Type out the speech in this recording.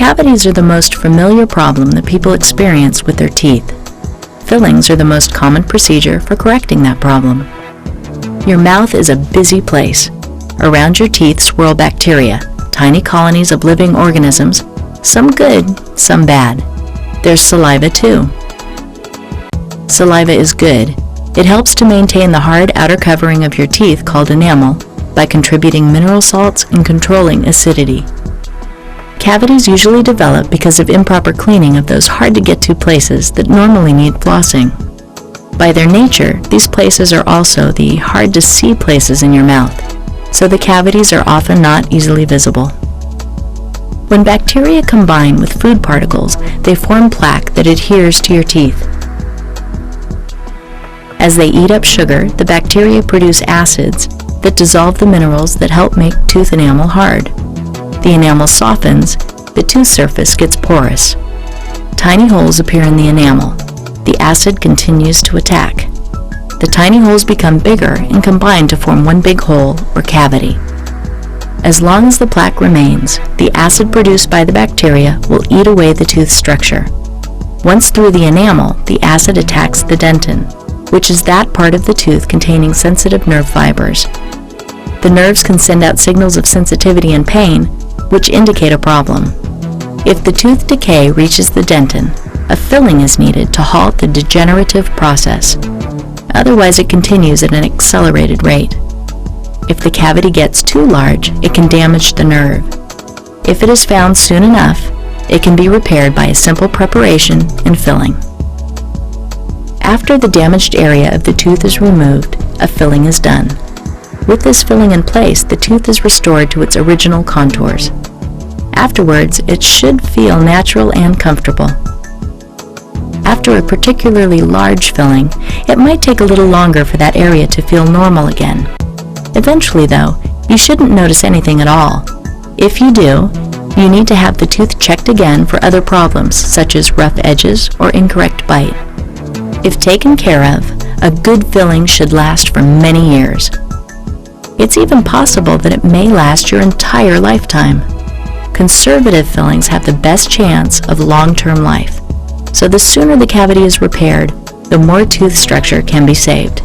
Cavities are the most familiar problem that people experience with their teeth. Fillings are the most common procedure for correcting that problem. Your mouth is a busy place. Around your teeth swirl bacteria, tiny colonies of living organisms, some good, some bad. There's saliva too. Saliva is good. It helps to maintain the hard outer covering of your teeth called enamel by contributing mineral salts and controlling acidity. Cavities usually develop because of improper cleaning of those hard-to-get-to places that normally need flossing. By their nature, these places are also the hard-to-see places in your mouth, so the cavities are often not easily visible. When bacteria combine with food particles, they form plaque that adheres to your teeth. As they eat up sugar, the bacteria produce acids that dissolve the minerals that help make tooth enamel hard. The enamel softens, the tooth surface gets porous. Tiny holes appear in the enamel. The acid continues to attack. The tiny holes become bigger and combine to form one big hole or cavity. As long as the plaque remains, the acid produced by the bacteria will eat away the tooth structure. Once through the enamel, the acid attacks the dentin, which is that part of the tooth containing sensitive nerve fibers. The nerves can send out signals of sensitivity and pain, which indicate a problem. If the tooth decay reaches the dentin, a filling is needed to halt the degenerative process. Otherwise, it continues at an accelerated rate. If the cavity gets too large, it can damage the nerve. If it is found soon enough, it can be repaired by a simple preparation and filling. After the damaged area of the tooth is removed, a filling is done. With this filling in place, the tooth is restored to its original contours. Afterwards, it should feel natural and comfortable. After a particularly large filling, it might take a little longer for that area to feel normal again. Eventually, though, you shouldn't notice anything at all. If you do, you need to have the tooth checked again for other problems, such as rough edges or incorrect bite. If taken care of, a good filling should last for many years. It's even possible that it may last your entire lifetime. Conservative fillings have the best chance of long-term life, so the sooner the cavity is repaired, the more tooth structure can be saved.